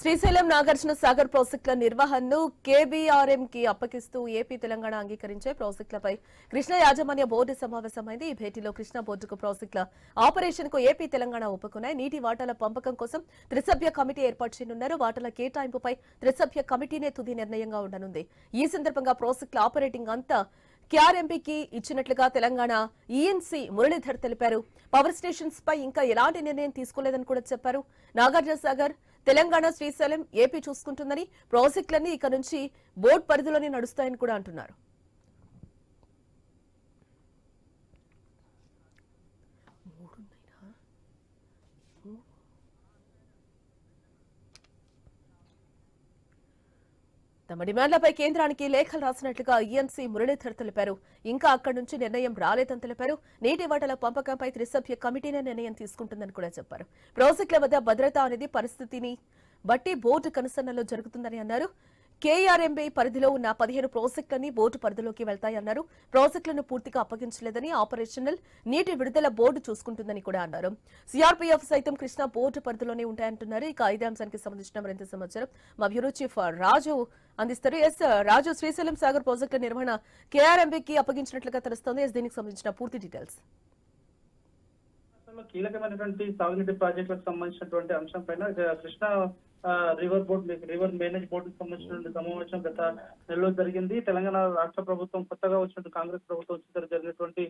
శ్రీశైలం నాగార్జున సాగర్ ప్రాజెక్టుల నిర్వహణను కేబీఆర్ఎం కి అప్పగిస్తూ ఏపీ తెలంగాణ అంగీకరించే ప్రాజెక్టులపై కృష్ణా యాజమాన్య బోర్డు సమావేశమైంది. ఈ భేటీలో కృష్ణా బోర్డుకు ప్రాజెక్టుల ఆపరేషన్ కు ఏపీ తెలంగాణ ఒప్పుకున్నాయి. నీటి వాటాల పంపకం కోసం త్రిసభ్య కమిటీ ఏర్పాటు చేయనున్నారు. వాటాల కేటాయింపుపై త్రిసభ్య కమిటీనే తుది నిర్ణయంగా ఉండనుంది. ఈ సందర్భంగా ప్రాజెక్టుల ఆపరేటింగ్ అంతా కేఆర్ఎంపీకి ఇచ్చినట్లుగా తెలంగాణ ఈఎన్సీ మురళీధర్ తెలిపారు. పవర్ స్టేషన్స్ పై ఇంకా ఎలాంటి నిర్ణయం తీసుకోలేదని కూడా చెప్పారు. నాగార్జున సాగర్, తెలంగాణ, శ్రీశైలం ఏపీ చూసుకుంటుందని, ప్రాజెక్టులన్నీ ఇక నుంచి బోర్డు పరిధిలోనే నడుస్తాయని కూడా అంటున్నారు. తమ డిమాండ్లపై కేంద్రానికి లేఖలు రాసినట్లుగా ఈఎన్సీ మురళీధర్ తెలిపారు. ఇంకా అక్కడి నుంచి నిర్ణయం రాలేదని తెలిపారు. నీటి వాటాల పంపకంపై త్రిసభ్య కమిటీనే నిర్ణయం తీసుకుంటుందని కూడా చెప్పారు. ప్రాజెక్టుల వద్ద భద్రత అనేది పరిస్థితిని బట్టి బోర్డు కనుసన్నలో జరుగుతుందని అన్నారు. కేఆర్ఎంబీ పరిధిలో ఉన్న 15 ప్రాజెక్టులని బోర్డు పరిధిలోకి వెళ్తాయన్నారు. ప్రాజెక్టులను పూర్తిగా అప్పగించలేదని, ఆపరేషనల్ నీటి విడుదల బోర్డు చూసుకుంటుందని కూడా అన్నారు. సిఆర్పీఎఫ్ సైతం కృష్ణా బోర్డు పరిధిలోనే ఉంటాయంటున్నారు. ఇక ఇదే అంశానికి సంబంధించిన మరింత సమాచారం మా బ్యూరో చీఫ్ రాజు అందిస్తారు. రాజు, శ్రీశైలం సాగర్ ప్రాజెక్టుల నిర్వహణ కేఆర్ఎంబీకి అప్పగించినట్లుగా తెలుస్తోంది. దీనికి సంబంధించిన పూర్తి డీటెయిల్స్. కీలకమైనటువంటి సాగునీటి ప్రాజెక్టులకు సంబంధించినటువంటి అంశం పైన కృష్ణా రివర్ మేనేజ్ బోర్డుకు సంబంధించినటువంటి సమావేశం గత నెలలో జరిగింది. తెలంగాణ రాష్ట్ర ప్రభుత్వం కొత్తగా వచ్చినటువంటి కాంగ్రెస్ ప్రభుత్వం వచ్చిన జరిగినటువంటి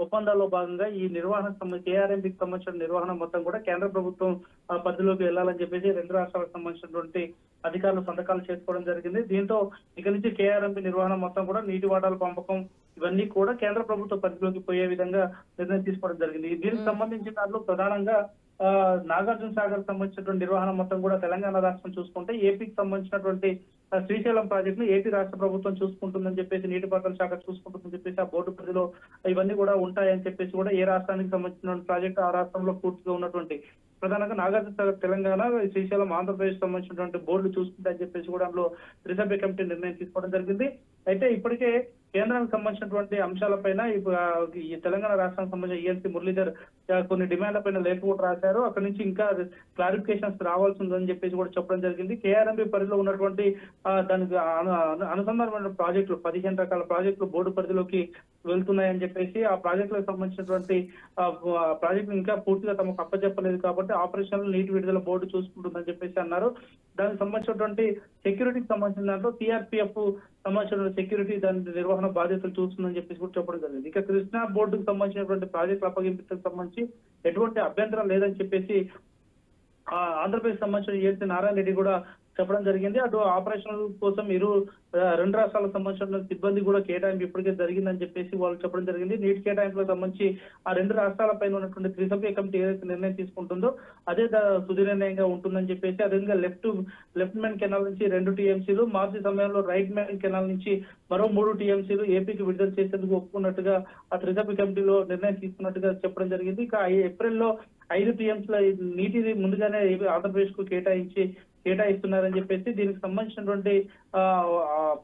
ఒప్పందాల్లో భాగంగా ఈ నిర్వహణ కేఆర్ఎంబీకి సంబంధించిన నిర్వహణ మొత్తం కూడా కేంద్ర ప్రభుత్వం పరిధిలోకి వెళ్లాలని చెప్పేసి రెండు రాష్ట్రాలకు సంబంధించినటువంటి అధికారులు సంతకాలు చేసుకోవడం జరిగింది. దీంతో ఇక నుంచి కేఆర్ఎంబీ నిర్వహణ మొత్తం కూడా నీటి వాటాల పంపకం ఇవన్నీ కూడా కేంద్ర ప్రభుత్వ పరిధిలోకి పోయే విధంగా నిర్ణయం తీసుకోవడం జరిగింది. దీనికి సంబంధించిన దాంట్లో ప్రధానంగా నాగార్జున సాగర్ సంబంధించినటువంటి నిర్వహణ మొత్తం కూడా తెలంగాణ రాష్ట్రం చూసుకుంటే, ఏపీకి సంబంధించినటువంటి శ్రీశైలం ప్రాజెక్ట్ ను ఏపీ రాష్ట్ర ప్రభుత్వం చూసుకుంటుందని చెప్పేసి, నీటిపారుదల శాఖ చూసుకుంటుందని చెప్పేసి, ఆ బోర్డు పరిధిలో ఇవన్నీ కూడా ఉంటాయని చెప్పేసి కూడా ఏ రాష్ట్రానికి సంబంధించిన ప్రాజెక్టు ఆ రాష్ట్రంలో పూర్తిగా ఉన్నటువంటి ప్రధానంగా నాగార్జున సాగర్ తెలంగాణ, శ్రీశైలం ఆంధ్రప్రదేశ్ సంబంధించినటువంటి బోర్డులు చూసుకుంటాయని చెప్పేసి కూడా అందులో త్రిసభ్య కమిటీ నిర్ణయం తీసుకోవడం జరిగింది. అయితే ఇప్పటికే కేంద్రానికి సంబంధించినటువంటి అంశాలపైన ఈ తెలంగాణ రాష్ట్రానికి సంబంధించిన ఈఎన్సీ మురళీధర్ కొన్ని డిమాండ్ల పైన లేఖ కూడా రాశారు. అక్కడి నుంచి ఇంకా క్లారిఫికేషన్స్ రావాల్సి ఉందని చెప్పేసి కూడా చెప్పడం జరిగింది. కేఆర్ఎంబీ పరిధిలో ఉన్నటువంటి దానికి అనుసంధానమైన ప్రాజెక్టులు 15 రకాల ప్రాజెక్టులు బోర్డు పరిధిలోకి వెళ్తున్నాయని చెప్పేసి, ఆ ప్రాజెక్టులకు సంబంధించినటువంటి ప్రాజెక్టులు ఇంకా పూర్తిగా తమకు అప్పచెప్పలేదు కాబట్టి ఆపరేషనల్ నీటి విడుదల బోర్డు చూసుకుంటుందని చెప్పేసి అన్నారు. దానికి సంబంధించినటువంటి సెక్యూరిటీకి సంబంధించిన దాంట్లో సిఆర్పీఎఫ్ సంబంధించిన సెక్యూరిటీ దాని నిర్వహణ బాధ్యతలు చూస్తుందని చెప్పేసి కూడా చెప్పడం జరిగింది. ఇక కృష్ణా బోర్డుకు సంబంధించినటువంటి ప్రాజెక్టుల అప్పగింపులకు సంబంధించి ఎటువంటి అభ్యంతరం లేదని చెప్పేసి ఆంధ్రప్రదేశ్ సంబంధించిన ఈఎన్సీ నారాయణ రెడ్డి కూడా చెప్పడం జరిగింది. అటు ఆపరేషనల్ కోసం రెండు రాష్ట్రాలకు సంబంధించిన సిబ్బంది కూడా కేటాయింపు ఇప్పటికే జరిగిందని చెప్పేసి వాళ్ళు చెప్పడం జరిగింది. నీటి కేటాయింపులకు సంబంధించి ఆ రెండు రాష్ట్రాల పైన ఉన్నటువంటి త్రిసభ్య కమిటీ ఏదైతే నిర్ణయం తీసుకుంటుందో అదే తుది నిర్ణయంగా ఉంటుందని చెప్పేసి, అదేవిధంగా లెఫ్ట్ మెయిన్ కెనాల్ నుంచి 2 టీఎంసీలు, మార్చి సమయంలో రైట్ మెయిన్ కెనాల్ నుంచి మరో 3 టీఎంసీలు ఏపీకి విడుదల చేసేందుకు ఒప్పుకున్నట్టుగా ఆ త్రిసభ్య కమిటీలో నిర్ణయం తీసుకున్నట్టుగా చెప్పడం జరిగింది. ఇక ఏప్రిల్లో 5 టీఎంసీల నీటిని ముందుగానే ఆంధ్రప్రదేశ్ కు కేటాయిస్తున్నారని చెప్పేసి, దీనికి సంబంధించినటువంటి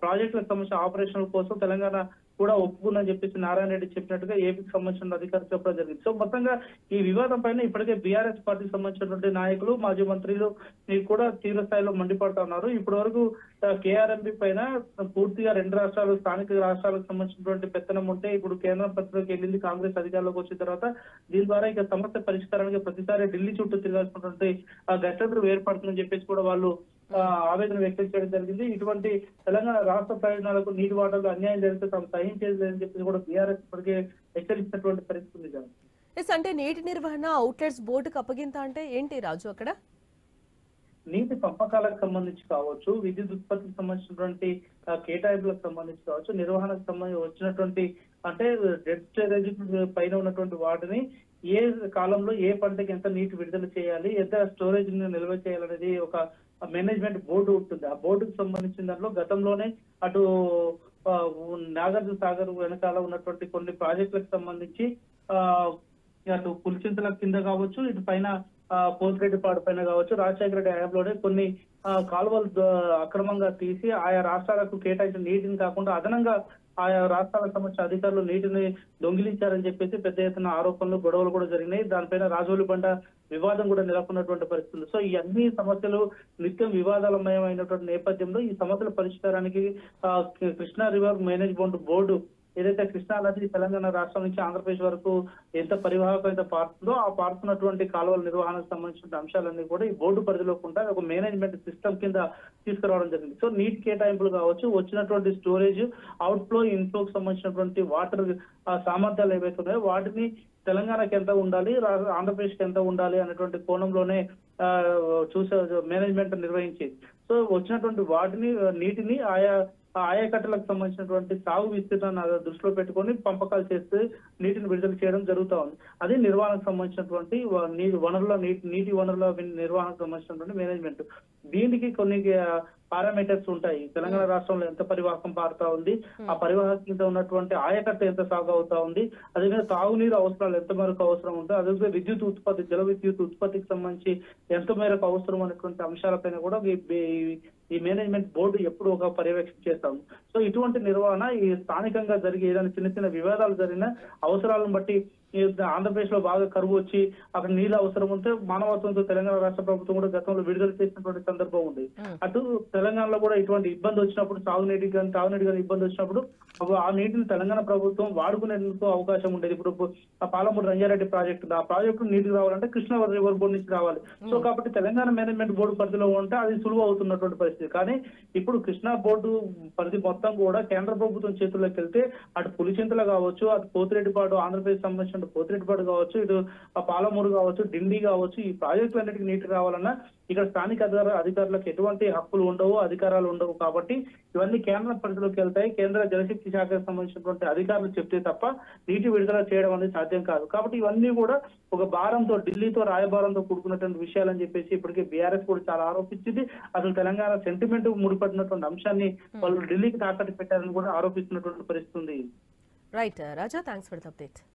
ప్రాజెక్టులకు సంబంధించిన ఆపరేషన్ల కోసం తెలంగాణ కూడా ఒప్పుకుందని చెప్పేసి నారాయణ రెడ్డి చెప్పినట్టుగా ఏపీకి సంబంధించిన అధికారులు చెప్పడం జరిగింది. సో మొత్తంగా ఈ వివాదం పైన ఇప్పటికే బీఆర్ఎస్ పార్టీకి సంబంధించినటువంటి నాయకులు, మాజీ మంత్రులు కూడా తీవ్ర స్థాయిలో మండిపడుతా ఉన్నారు. ఇప్పటి వరకు కేఆర్ఎంబీ పైన పూర్తిగా రెండు రాష్ట్రాలు, స్థానిక రాష్ట్రాలకు సంబంధించినటువంటి పెత్తనం ఉంటే, ఇప్పుడు కేంద్రం పరిధిలోకి వెళ్ళింది కాంగ్రెస్ అధికారంలోకి వచ్చిన తర్వాత. దీని ద్వారా ఇక సమస్య పరిష్కారానికి ప్రతిసారి ఢిల్లీ చుట్టూ తిరగాల్సినటువంటి గట్టెదురు ఏర్పడుతుందని చెప్పేసి కూడా వాళ్ళు ఆవేదన వ్యక్తం చేయడం జరిగింది. ఇటువంటి తెలంగాణ రాష్ట్ర ప్రయోజనాలకు నీటి వాటాలు అన్యాయం జరిగితే తాము సహించేది లేదని చెప్పేసి కూడా బీఆర్ఎస్ ఇప్పటికే హెచ్చరించినటువంటి పరిస్థితి ఉంది. అంటే నీటి నిర్వహణ అవుట్లెట్స్ బోర్డుకు అప్పగింత అంటే ఏంటి రాజు? అక్కడ నీటి పంపకాలకు సంబంధించి కావచ్చు, విద్యుత్ ఉత్పత్తికి సంబంధించినటువంటి కేటాయింపులకు సంబంధించి కావచ్చు, నిర్వహణకు సంబంధించి వచ్చినటువంటి అంటే డెడ్ స్టోరేజ్ పైన ఉన్నటువంటి వాటిని ఏ కాలంలో ఏ పంటకి ఎంత నీటి విడుదల చేయాలి, ఎంత స్టోరేజ్ నిల్వ చేయాలనేది ఒక మేనేజ్మెంట్ బోర్డు ఉంటుంది. ఆ బోర్డుకు సంబంధించిన దాంట్లో గతంలోనే అటు నాగార్జున సాగర్ వెనకాల ఉన్నటువంటి కొన్ని ప్రాజెక్టులకు సంబంధించి అటు పులిచింతల కింద కావచ్చు, ఇటు పైన పోతిరెడ్డిపాడు పైన కావచ్చు, రాజశేఖర రెడ్డి హయాంలోనే కొన్ని కాలువలు అక్రమంగా తీసి ఆయా రాష్ట్రాలకు కేటాయించిన నీటిని కాకుండా అదనంగా ఆయా రాష్ట్రాలకు సంబంధించిన అధికారులు నీటిని దొంగిలించారని చెప్పేసి పెద్ద ఎత్తున ఆరోపణలు, గొడవలు కూడా జరిగినాయి. దానిపైన రాజోలి బండ వివాదం కూడా నెలకొన్నటువంటి పరిస్థితులు. సో ఈ అన్ని సమస్యలు నిత్యం వివాదాలమయమైనటువంటి నేపథ్యంలో ఈ సమస్యల పరిష్కారానికి కృష్ణా రివర్ మేనేజ్మెంట్ బోర్డు ఏదైతే కృష్ణా నది తెలంగాణ రాష్ట్రం నుంచి ఆంధ్రప్రదేశ్ వరకు ఎంత పరివాహకం అయితే పారుతుందో ఆ పారుతున్నటువంటి కాలువల నిర్వహణకు సంబంధించిన అంశాలన్నీ కూడా ఈ బోర్డు పరిధిలో ఉంటాయి. ఒక మేనేజ్మెంట్ సిస్టమ్ కింద తీసుకురావడం జరిగింది. సో నీటి కేటాయింపులు కావచ్చు, వచ్చినటువంటి స్టోరేజ్, అవుట్ ఫ్లో, ఇన్ఫ్లోకి సంబంధించినటువంటి వాటర్ సామర్థ్యాలు ఏవైతే ఉన్నాయో వాటిని తెలంగాణకి ఎంత ఉండాలి, ఆంధ్రప్రదేశ్కి ఎంత ఉండాలి అనేటువంటి కోణంలోనే చూసే మేనేజ్మెంట్ నిర్వహించేది. సో వచ్చినటువంటి వాటిని నీటిని ఆయకట్టలకు సంబంధించినటువంటి సాగు విస్తీర్ణాన్ని దృష్టిలో పెట్టుకొని పంపకాలు చేస్తే నీటిని విడుదల చేయడం జరుగుతూ ఉంది. అది నిర్వహణకు సంబంధించినటువంటి నీటి వనరుల నిర్వహణకు సంబంధించినటువంటి మేనేజ్మెంట్. దీనికి కొన్ని పారామీటర్స్ ఉంటాయి. తెలంగాణ రాష్ట్రంలో ఎంత పరివాహకం పారుతా ఉంది, ఆ పరివాహకం కింద ఉన్నటువంటి ఆయకట్ట ఎంత సాగు అవుతా ఉంది, అదేవిధంగా తాగునీరు అవసరాలు ఎంత మేరకు అవసరం ఉందో, అదేవిధంగా విద్యుత్ ఉత్పత్తి, జల విద్యుత్ ఉత్పత్తికి సంబంధించి ఎంత మేరకు అవసరం అనేటువంటి అంశాలపైన కూడా ఈ మేనేజ్మెంట్ బోర్డు ఎప్పుడు ఒక పర్యవేక్షణ చేస్తాము. సో ఇటువంటి నిర్వహణ ఈ స్థానికంగా జరిగే ఏదైనా చిన్న చిన్న వివాదాలు జరిగిన అవసరాలను బట్టి ఆంధ్రప్రదేశ్ లో బాగా కరువు వచ్చి అక్కడ నీళ్ళు అవసరం ఉంటే మానవత్వంతో తెలంగాణ రాష్ట్ర ప్రభుత్వం కూడా గతంలో విడుదల చేసినటువంటి సందర్భం ఉంది. అటు తెలంగాణలో కూడా ఇటువంటి ఇబ్బంది వచ్చినప్పుడు, తాగునీటి కానీ ఇబ్బంది వచ్చినప్పుడు ఆ నీటిని తెలంగాణ ప్రభుత్వం వాడుకునేందుకు అవకాశం ఉండేది. ఇప్పుడు ఆ పాలమూరు రంగారెడ్డి ప్రాజెక్టు, ఆ ప్రాజెక్టు నీటికి రావాలంటే కృష్ణా రివర్ బోర్డు నుంచి రావాలి. సో కాబట్టి తెలంగాణ మేనేజ్మెంట్ బోర్డు పరిధిలో ఉంటే అది సులువు అవుతున్నటువంటి పరిస్థితి. కానీ ఇప్పుడు కృష్ణా బోర్డు పరిధి మొత్తం కూడా కేంద్ర ప్రభుత్వం చేతుల్లోకి వెళ్తే అటు పులిచింతల కావచ్చు, అటు పోతిరెడ్డిపాడు, ఆంధ్రప్రదేశ్ సంబంధించిన పోతిరెడ్డిపాడు కావచ్చు, ఇటు పాలమూరు కావచ్చు, డిండి కావచ్చు, ఈ ప్రాజెక్టులన్నిటికీ నీటి రావాలన్నా ఇక్కడ స్థానిక అధికారులకు ఎటువంటి హక్కులు ఉండవు, అధికారాలు ఉండవు. కాబట్టి ఇవన్నీ కేంద్ర పరిధిలోకి వెళ్తాయి. కేంద్ర జలశక్తి శాఖకు సంబంధించినటువంటి అధికారులు చెప్తే తప్ప నీటి విడుదల చేయడం అనేది సాధ్యం కాదు. కాబట్టి ఇవన్నీ కూడా ఒక భారంతో, ఢిల్లీతో రాయబారంతో కూడుకున్నటువంటి విషయాలని చెప్పేసి ఇప్పటికే బీఆర్ఎస్ కూడా చాలా ఆరోపించింది. అసలు తెలంగాణ సెంటిమెంట్ ముడిపడినటువంటి అంశాన్ని వాళ్ళు ఢిల్లీకి తాకట్టు పెట్టారని కూడా ఆరోపిస్తున్నటువంటి పరిస్థితి ఉంది. Right Raja, thanks for the update.